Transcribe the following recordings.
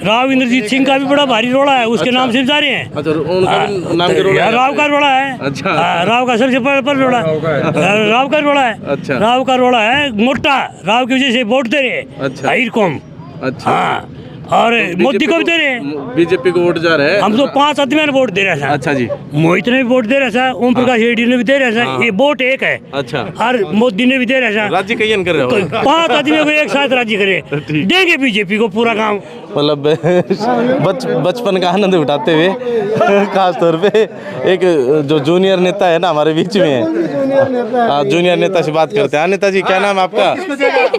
राव इंद्रजीत सिंह का भी बड़ा भारी रोड़ा है, उसके नाम से जा रहे हैं। अच्छा, उनका भी नाम के रोड़ा है? राव का रोड़ा है। अच्छा। राव का सबसे पर रोड़ा राव का रोड़ा है। अच्छा। राव का रोड़ा है मोटा, राव की वजह से वोट दे रहे हैं। अच्छा। हाइर कौम। अच्छा। हाँ, और मोदी को भी दे रहे हैं। बीजेपी को वोट जा रहा है। हम तो 5 आदमी ने वोट दे रहा था। अच्छा जी। मोहित ने भी वोट दे रहा था, ओम प्रकाश रेड्डी ने भी दे रहा था। ये वोट एक है। अच्छा। और मोदी ने भी दे रहा था। राज्य कईयन कर रहे हो? 5 आदमियों को एक साथ राज्य करे, देंगे बीजेपी को पूरा काम। मतलब बचपन का आनंद उठाते हुए खास तौर पे एक जो जूनियर नेता है ना हमारे बीच में है, जूनियर नेता से बात करते हैं। नेताजी, क्या नाम आपका?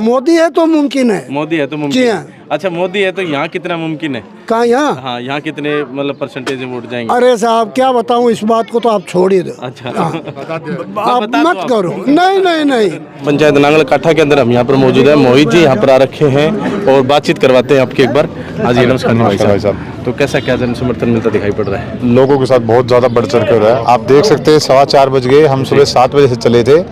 मोदी है तो मुमकिन है। मोदी है तो मुमकिन है। अच्छा, मोदी है तो यहाँ कितना मुमकिन है? कहाँ यहाँ? हाँ, यहाँ कितने मतलब परसेंटेज वोट जाएंगे? अरे साहब क्या बताऊँ, इस बात को तो आप छोड़ ही दो। अच्छा। आप मत करो। नहीं। पंचायत नांगल काठा के अंदर हम यहाँ पर मौजूद है। मोहित जी यहाँ पर आ रखे हैं और बातचीत करवाते हैं आपके एक बार। हाँ जी, नमस्कार भाई साहब। तो कैसा क्या जन समर्थन मिलता दिखाई पड़ रहा है? लोगों के साथ बहुत ज़्यादा बढ़ चढ़ कर रहा है। आप देख सकते हैं 4:15 बज गए, हम सुबह 7 बजे से चले थे।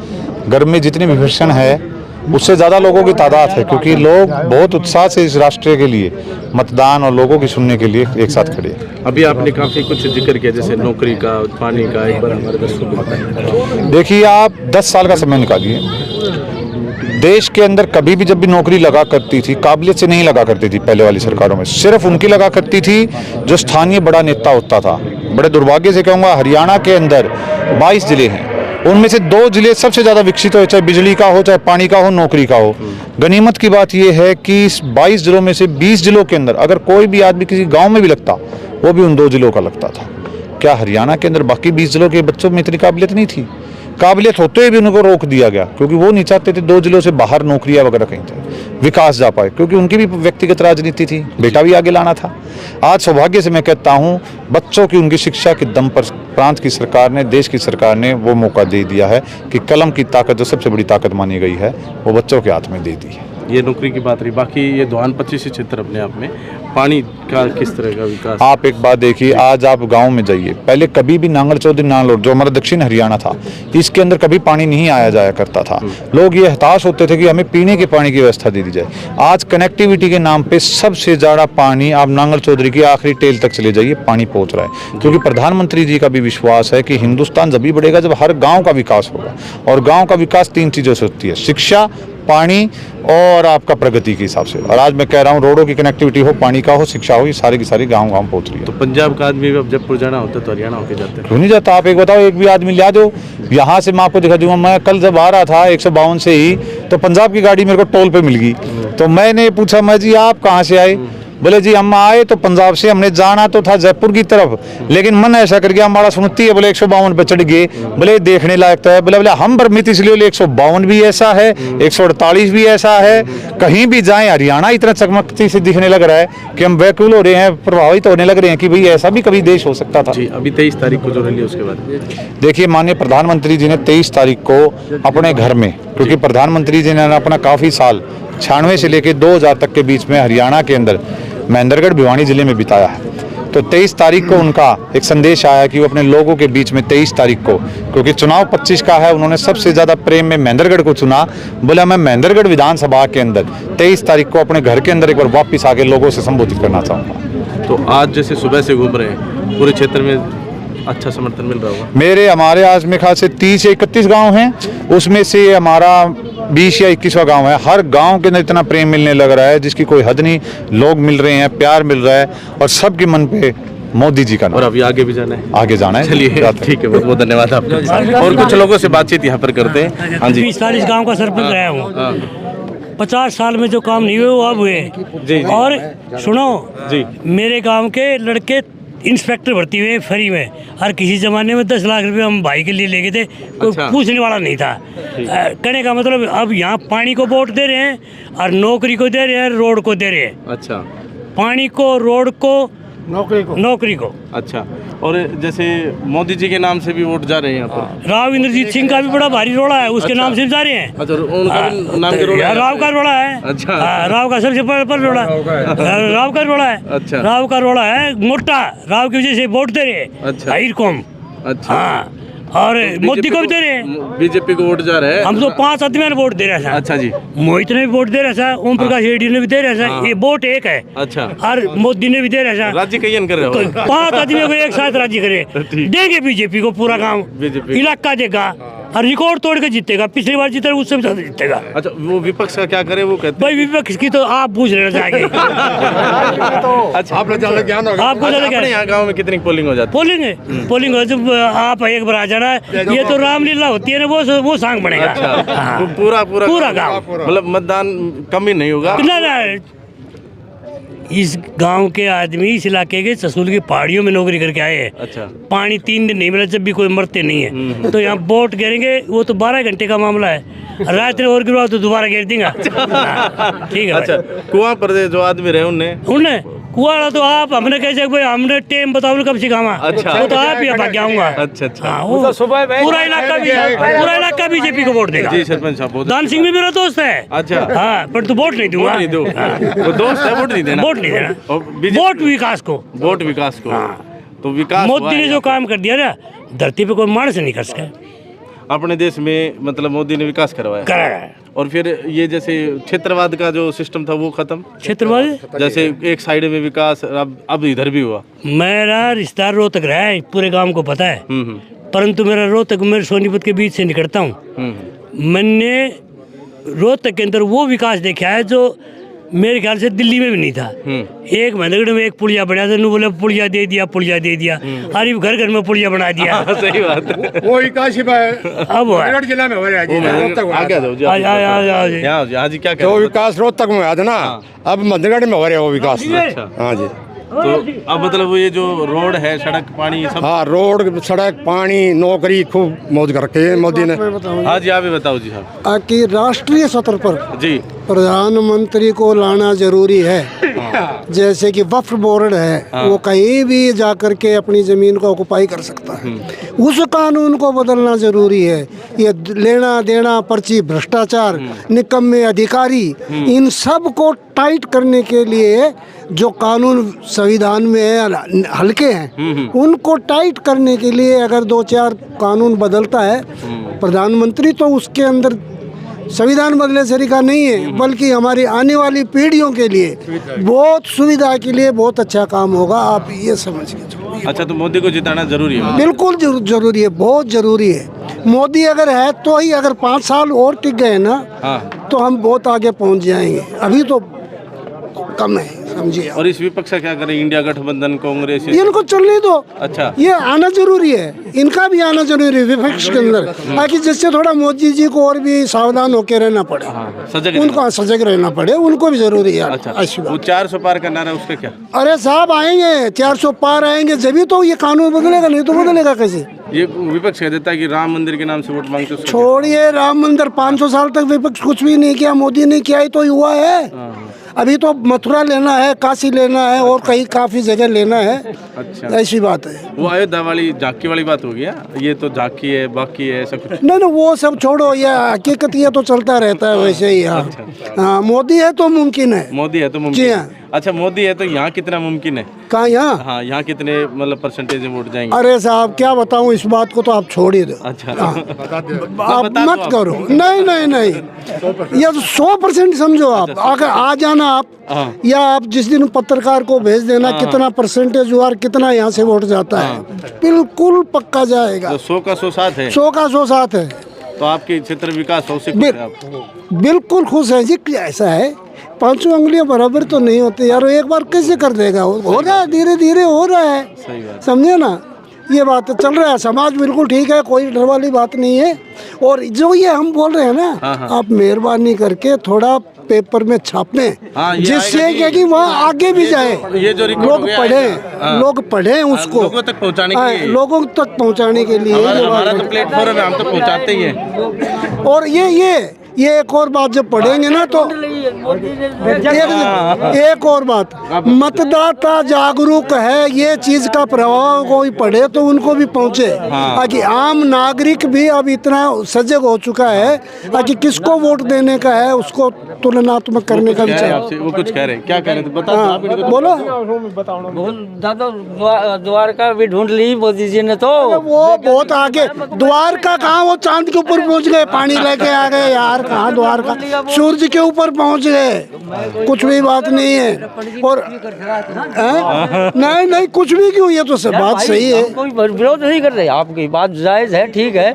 गर्मी जितनी विभीषण है उससे ज़्यादा लोगों की तादाद है, क्योंकि लोग बहुत उत्साह से इस राष्ट्र के लिए मतदान और लोगों की सुनने के लिए एक साथ खड़े हैं। अभी आपने काफ़ी कुछ जिक्र किया, जैसे नौकरी का, पानी का, एक बार हमारे दर्शकों को बताएं। देखिए, आप 10 साल का समय निकालिए। देश के अंदर कभी भी जब भी नौकरी लगा करती थी, काबिलियत से नहीं लगा करती थी पहले वाली सरकारों में, सिर्फ उनकी लगा करती थी जो स्थानीय बड़ा नेता होता था। बड़े दुर्भाग्य से कहूँगा, हरियाणा के अंदर 22 जिले हैं, उनमें से 2 जिले सबसे ज़्यादा विकसित हो, चाहे बिजली का हो, चाहे पानी का हो, नौकरी का हो। गनीमत की बात यह है कि इस 22 जिलों में से 20 जिलों के अंदर अगर कोई भी आदमी किसी गांव में भी लगता, वो भी उन 2 जिलों का लगता था। क्या हरियाणा के अंदर बाकी 20 जिलों के बच्चों में इतनी काबिलियत नहीं थी? काबिलियत होते हुए भी उनको रोक दिया गया, क्योंकि वो नहीं चाहते थे 2 जिलों से बाहर नौकरियां वगैरह कहीं थे विकास जा पाए, क्योंकि उनकी भी व्यक्तिगत राजनीति थी, बेटा भी आगे लाना था। आज सौभाग्य से मैं कहता हूं, बच्चों की उनकी शिक्षा के दम पर प्रांत की सरकार ने, देश की सरकार ने वो मौका दे दिया है कि कलम की ताकत जो सबसे बड़ी ताकत मानी गई है, वो बच्चों के हाथ में दे दी है। ये नौकरी की बात रही, बाकी ये दोहान 25 क्षेत्र अपने आप में पानी का किस तरह का विकास? आप एक बात देखिए, आज आप गांव में जाइए, पहले कभी भी नांगल चौधरी नालोर जो हमारा दक्षिण हरियाणा था, इसके अंदर कभी पानी नहीं आया जाया करता था। लोग ये हताश होते थे कि हमें पीने के पानी की व्यवस्था दे दी जाए। आज कनेक्टिविटी के नाम पे सबसे ज़्यादा पानी आप नांगल चौधरी की आखिरी टेल तक चले जाइए, पानी पहुँच रहा है। क्योंकि प्रधानमंत्री जी का भी विश्वास है कि हिंदुस्तान जब भी बढ़ेगा जब हर गाँव का विकास होगा, और गाँव का विकास 3 चीज़ों से होती है, शिक्षा, पानी और आपका प्रगति के हिसाब से। और आज मैं कह रहा हूँ, रोडों की कनेक्टिविटी हो, पानी का हो, शिक्षा हो, ये सारी की सारी गाँव पहुँच रही है। तो पंजाब का आदमी भी अब जयपुर जाना होता है तो हरियाणा होके जाते हैं? क्यों नहीं जाता? आप एक बताओ, एक भी आदमी ला दो यहाँ से, मैं आपको दिखा दूंगा। मैं कल जब आ रहा था 152 से ही, तो पंजाब की गाड़ी मेरे को टोल पे मिल गई। तो मैंने पूछा, मैं जी आप कहाँ से आए? बोले जी हम आए तो पंजाब से, हमने जाना तो था जयपुर की तरफ, लेकिन मन ऐसा कर गया, हमारा सुनती है, बोले 152 पे चढ़ गए। बोले देखने लायक तो है। बोले हम भ्रमित इसलिए, 152 भी ऐसा है, 148 भी ऐसा है, कहीं भी जाएं हरियाणा इतना चकमकती से दिखने लग रहा है कि हम व्याकुल हो रहे हैं, प्रभावित होने लग रहे हैं कि भाई ऐसा भी कभी देश हो सकता था। जी, अभी 23 तारीख को जो रैली, उसके बाद देखिए, माननीय प्रधानमंत्री जी ने 23 तारीख को अपने घर में, क्योंकि प्रधानमंत्री जी ने अपना काफ़ी साल 96 से लेकर 2000 तक के बीच में हरियाणा के अंदर महेंद्रगढ़ भिवानी जिले में बिताया है, तो 23 तारीख को उनका एक संदेश आया कि वो अपने लोगों के बीच में 23 तारीख को, क्योंकि चुनाव 25 का है, उन्होंने सबसे ज़्यादा प्रेम में महेंद्रगढ़ को चुना। बोला मैं महेंद्रगढ़ विधानसभा के अंदर 23 तारीख को अपने घर के अंदर एक बार वापस आके लोगों से संबोधित करना चाहूँगा। तो आज जैसे सुबह से घूम रहे हैं, पूरे क्षेत्र में अच्छा समर्थन मिल रहा होगा? हमारे आज में ख्याल से 30 या 31 गाँव हैं, उसमें से हमारा 20 या 21वां गाँव है। हर गाँव के अंदर इतना प्रेम मिलने लग रहा है जिसकी कोई हद नहीं, लोग मिल रहे हैं, प्यार मिल रहा है, और सबके मन पे मोदी जी का नाम। और अभी आगे भी जाना है? आगे जाना है। चलिए ठीक है, बहुत बहुत धन्यवाद आपका। और कुछ लोगों से बातचीत यहाँ पर करते हैं। हाँ जी। 40 गाँव का सरपंच रहा हूँ। 50 साल में जो काम नहीं हुए वो अब हुए। और सुनो जी, मेरे गाँव के लड़के इंस्पेक्टर भर्ती हुए फ्री में, और किसी जमाने में 10 लाख रुपए हम भाई के लिए ले गए थे, कोई पूछने वाला नहीं था। कहने का मतलब अब यहाँ पानी को वोट दे रहे हैं, और नौकरी को दे रहे हैं, रोड को दे रहे हैं। अच्छा, पानी को, रोड को, नौकरी को। अच्छा, और जैसे मोदी जी के नाम से भी वोट जा रहे हैं यहाँ पर? राव इंद्रजीत सिंह का भी बड़ा भारी रोड़ा है, उसके नाम से जा रहे हैं। अच्छा, उनका भी नाम के रोड़ा है? राव का रोड़ा है। अच्छा। राव का सबसे पर रोड़ा राव का रोड़ा है। अच्छा। राव का रोड़ा है मोटा, राव की वजह से वोट दे रहे हैं। अच्छा। हाइर कौम। अच्छा। हाँ, और मोदी को भी दे रहे हैं। बीजेपी को वोट जा रहे हैं। हम तो 5 आदमी ने वोट दे रहे हैं। अच्छा जी। मोहित ने भी वोट दे रहा था, ओम प्रकाश रेड्डी ने भी दे रहा था। ये वोट एक है। अच्छा। और मोदी ने भी दे रहा था। राज्य कईयन कर रहे हो। 5 आदमियों को एक साथ राज्य करे देंगे बीजेपी को पूरा काम। बीजेपी इलाका देगा और रिकॉर्ड तोड़ के जीतेगा। पिछली बार जीता उससे भी ज्यादा जीतेगा। अच्छा, वो विपक्ष का क्या करे वो कहते भाई विपक्ष की तो आप पूछ लेना चाहिए। अच्छा, आपको ज्यादा ज्ञान होगा। आपको ज्यादा क्या अपने यहाँ गाँव में कितनी पोलिंग हो जाती पोलिंग है? पोलिंग हो जब आप एक बार आ जाना, ये तो रामलीला होती है ना, वो सांग बनेगा। है? अच्छा, हाँ। वो पूरा गाँव मतलब मतदान कम ही नहीं होगा। ना इस गांव के आदमी इस इलाके के ससुल की पहाड़ियों में नौकरी करके आए हैं। अच्छा। पानी 3 दिन नहीं मिला जब भी कोई मरते नहीं है। तो यहाँ वोट गिरेंगे, वो तो 12 घंटे का मामला है। रात में और गिरवा तो दोबारा गिर देगा। ठीक है। अच्छा, कुआं पर जो आदमी रहे उनने कुआं तो आप हमने कैसे भाई हमने टेम बताओ कब सिखावा। अच्छा। वो तो आप ही भाग आऊंगा। अच्छा। हाँ, वो पूरा इलाका बीजेपी को वोट देगा। जी सरपंच साहब, दान सिंह भी मेरा दोस्त है। अच्छा। हाँ, पर तू वोट नहीं दूंगा। नहीं दो, वो दोस्त है, वोट नहीं देना। वोट नहीं देना। और वोट विकास को। वोट विकास को। तो विकास मोदी ने जो काम कर दिया ना, धरती पे कोई मानस नहीं कर सका। अपने देश में मतलब मोदी ने विकास करवाया। कराया। और फिर ये जैसे क्षेत्रवाद का जो सिस्टम था वो खत्म। क्षेत्रवाद जैसे एक साइड में विकास, अब इधर भी हुआ। मेरा रिश्तेदार रोहतक रहा है, पूरे गांव को पता है। परंतु मेरा रोहतक मेरे सोनीपत के बीच से निकलता हूँ। मैंने रोहतक के अंदर वो विकास देखा है जो मेरे ख्याल से दिल्ली में भी नहीं था। एक महेंद्रगढ़ में एक पुलिया बना था, बोले पुलिया दे दिया। अरे घर घर में पुलिया बना दिया। सही बात है। वो विकास ही अब मेरठ जिला में हो रहा है जी। आगे जाओ जी, यहाँ जी क्या जो विकास रोहतक में हुआ था ना, अब मध्यगढ़ में हो रहा है वो विकास। अच्छा। हाँ जी। तो अब मतलब ये जो रोड है, सड़क, पानी सब। हाँ, रोड, सड़क, पानी, नौकरी खूब मौज कर रखे है मोदी ने। हाँ जी, आप भी बताओ जी। हाँ कि राष्ट्रीय स्तर पर जी प्रधानमंत्री को लाना जरूरी है। जैसे कि वक्फ बोर्ड है, वो कहीं भी जाकर के अपनी जमीन को ऑक्युपाई कर सकता है। उस कानून को बदलना जरूरी है। ये लेना देना, पर्ची, भ्रष्टाचार, निकम्मे अधिकारी, इन सब को टाइट करने के लिए जो कानून संविधान में हल्के हैं, उनको टाइट करने के लिए अगर 2-4 कानून बदलता है प्रधानमंत्री, तो उसके अंदर संविधान बदले से तरीका नहीं है, बल्कि हमारी आने वाली पीढ़ियों के लिए बहुत सुविधा के लिए बहुत अच्छा काम होगा। आप ये समझिए। अच्छा, तो मोदी को जिताना जरूरी है? बिल्कुल जरूरी है, बहुत जरूरी है। मोदी अगर है तो ही, अगर 5 साल और टिक गए ना, तो हम बहुत आगे पहुंच जाएंगे। अभी तो कम है, समझिए। और इस विपक्ष का क्या करें? इंडिया गठबंधन, कांग्रेस, इनको चलने दो। अच्छा, ये आना जरूरी है, इनका भी आना जरूरी है विपक्ष के अंदर, ताकि जिससे थोड़ा मोदी जी को और भी सावधान होकर रहना पड़े। उनको सजग रहना पड़े, उनको भी जरूरी है। अच्छा, वो 400 पार का नारा, उसका क्या? अरे साहब, आएंगे 400 पार आएंगे जब तो ये कानून बदलेगा, नहीं तो बदलेगा कैसे? ये विपक्ष कह देता है कि राम मंदिर के नाम से वोट मांगते। छोड़िए राम मंदिर, 500 साल तक विपक्ष कुछ भी नहीं किया, मोदी ने किया ही तो हुआ है। अभी तो मथुरा लेना है, काशी लेना है, और कहीं काफी जगह लेना है। अच्छा, ऐसी बात है। वो अयोध्या वाली झांकी वाली बात हो गया, ये तो झांकी है, बाकी है, ऐसा कुछ नहीं, वो सब छोड़ो, ये हकीकत ये तो चलता रहता है वैसे ही। हाँ, मोदी है तो मुमकिन है। मोदी है तो मुमकिन जी है। हाँ। अच्छा, मोदी है तो यहाँ कितना मुमकिन है? कहाँ? यहाँ? हाँ, यहाँ कितने मतलब परसेंटेज वोट जाएंगे? अरे साहब, क्या बताऊँ, इस बात को तो आप छोड़ ही दो। अच्छा, आप मत करो। नहीं, ये तो 100% समझो आप। अगर आ जाना आप, या आप जिस दिन पत्रकार को भेज देना कितना परसेंटेज हुआ और कितना यहाँ से वोट जाता है, बिल्कुल पक्का जाएगा। 100 का 100 साथ है। 100 का 100 साथ है। तो आपके क्षेत्र विकास हो सकता है? आप बिल्कुल खुश है जी। ऐसा है, 5 उंगलियां बराबर तो नहीं होती यार, एक बार कैसे कर देगा? हो रहा है, धीरे धीरे हो रहा है। सही बात, समझे ना, ये बात चल रहा है। समाज बिल्कुल ठीक है, कोई डर वाली बात नहीं है। और जो ये हम बोल रहे हैं ना, आप मेहरबानी करके थोड़ा पेपर में छापें, जिससे कि वहाँ आगे भी जाए, ये जो लोग पढ़ें उसको, लोगों तक पहुँचाने के लिए। लोगों तक पहुँचाने के लिए हमारा तो प्लेटफॉर्म है, हम तो पहुँचाते ही हैं। और ये एक और बात जब पढ़ेंगे ना तो एक और बात, मतदाता जागरूक है, ये चीज का प्रभाव कोई पढ़े तो उनको भी पहुंचे, ताकि आम नागरिक भी अब इतना सजग हो चुका है ताकि किसको वोट देने का है उसको तुलनात्मक करने का विचार। आपसे वो कुछ कह रहे हैं, क्या कह रहे थे बता दो आप इनको। बोलो। दादा द्वारका भी ढूंढ ली मोदी जी ने तो। वो बहुत आगे, द्वारका कहाँ, वो चांद के ऊपर पहुंच गए, पानी लेके आ गए यार, कहाँ द्वारका, सूरज के ऊपर पहुंच गए, कुछ भी बात नहीं है। और नहीं कुछ भी क्यों, ये तो सब बात सही है, कोई विरोध नहीं कर रहे, आपकी बात जायज है, ठीक है,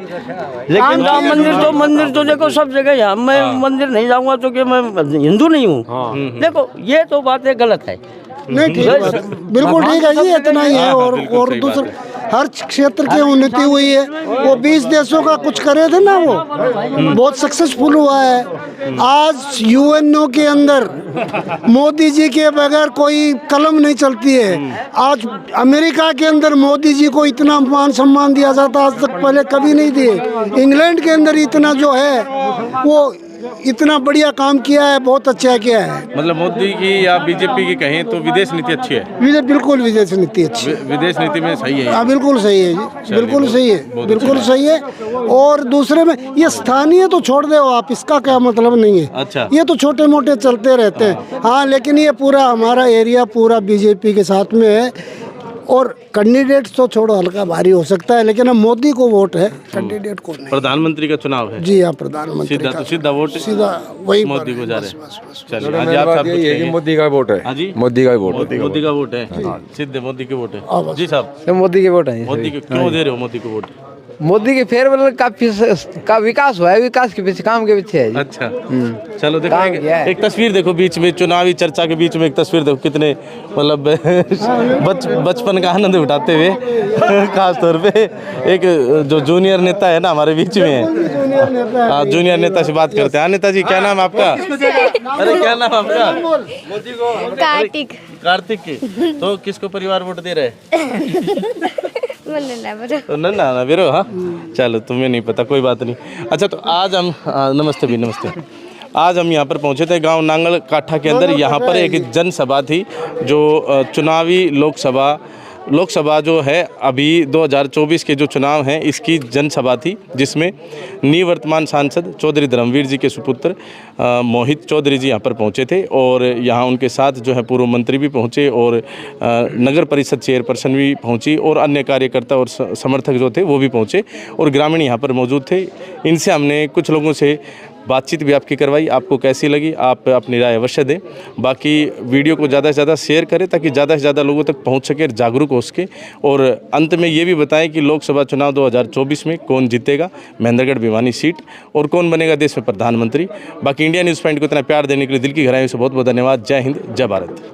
लेकिन राम मंदिर तो देखो सब जगह है, मैं मंदिर नहीं जाऊंगा तो क्या मैं हिंदू नहीं हूँ? देखो ये तो बातें गलत है। नहीं ठीक है, बिल्कुल ठीक है जी, इतना ही है। और दूसरा हर क्षेत्र की उन्नति हुई है। वो 20 देशों का कुछ करे थे ना, वो बहुत सक्सेसफुल हुआ है। आज यूएनओ के अंदर मोदी जी के बगैर कोई कलम नहीं चलती है। आज अमेरिका के अंदर मोदी जी को इतना मान सम्मान दिया जाता, आज तक पहले कभी नहीं दिए। इंग्लैंड के अंदर इतना जो है वो इतना बढ़िया काम किया है, बहुत अच्छा किया है। मतलब मोदी की या बीजेपी की कहें तो विदेश नीति अच्छी है। बिल्कुल विदेश नीति अच्छी है, विदेश नीति में सही है। हाँ बिल्कुल सही है जी, बिल्कुल सही है, बिल्कुल सही है। और दूसरे में ये स्थानीय तो छोड़ दो आप, इसका क्या मतलब नहीं है। अच्छा, ये तो छोटे मोटे चलते रहते हैं। हाँ लेकिन ये पूरा हमारा एरिया पूरा बीजेपी के साथ में है। और कैंडिडेट तो छोड़ो, हल्का भारी हो सकता है, लेकिन अब मोदी को वोट है, कैंडिडेट को नहीं। प्रधानमंत्री का चुनाव है जी हाँ, प्रधानमंत्री का सीधा वोट सीधा वही मोदी को जा रहे हैं। चलिए आज आप साहब ये मोदी का वोट है। हाँ जी, मोदी का वोट, मोदी का वोट है, सीधे मोदी के वोट है। जी साहब, मोदी के वोट है। मोदी के क्यों दे रहे हो मोदी को वोट? मोदी के फेरबदल का विकास हुआ है, विकास के पीछे, काम के पीछे है जी। अच्छा, चलो देखो काम किया है। एक तस्वीर देखो, बीच में चुनावी चर्चा के बीच में एक तस्वीर देखो, कितने मतलब बचपन का आनंद उठाते हुए खास तौर पे एक जो जूनियर नेता है ना हमारे बीच में है। जूनियर नेता से बात करते हैं। नेता जी, क्या नाम आपका? अरे क्या नाम आपका? कार्तिक। कार्तिक की। तो किसको परिवार वोट दे रहे हैं? तो नन्ना बिरो। हाँ चलो, तुम्हें नहीं पता, कोई बात नहीं। अच्छा, तो आज हम नमस्ते भी, नमस्ते। आज हम यहाँ पर पहुँचे थे गांव नांगल काठा के अंदर। यहाँ पर एक जनसभा थी जो चुनावी लोकसभा जो है अभी 2024 के जो चुनाव हैं इसकी जनसभा थी, जिसमें निवर्तमान सांसद चौधरी धर्मवीर जी के सुपुत्र मोहित चौधरी जी यहाँ पर पहुँचे थे। और यहाँ उनके साथ जो है पूर्व मंत्री भी पहुँचे और नगर परिषद चेयरपर्सन भी पहुँची और अन्य कार्यकर्ता और समर्थक जो थे वो भी पहुँचे और ग्रामीण यहाँ पर मौजूद थे। इनसे हमने कुछ लोगों से बातचीत भी आपकी करवाई। आपको कैसी लगी आप अपनी राय अवश्य दें। बाकी वीडियो को ज़्यादा से ज़्यादा शेयर करें ताकि ज़्यादा से ज़्यादा लोगों तक पहुंच सके और जागरूक हो सके। और अंत में ये भी बताएं कि लोकसभा चुनाव 2024 में कौन जीतेगा महेंद्रगढ़ भिवानी सीट और कौन बनेगा देश में प्रधानमंत्री। बाकी इंडिया न्यूज़ पॉइंट को इतना प्यार देने के लिए दिल की गहराइयों से बहुत बहुत धन्यवाद। जय हिंद, जय भारत।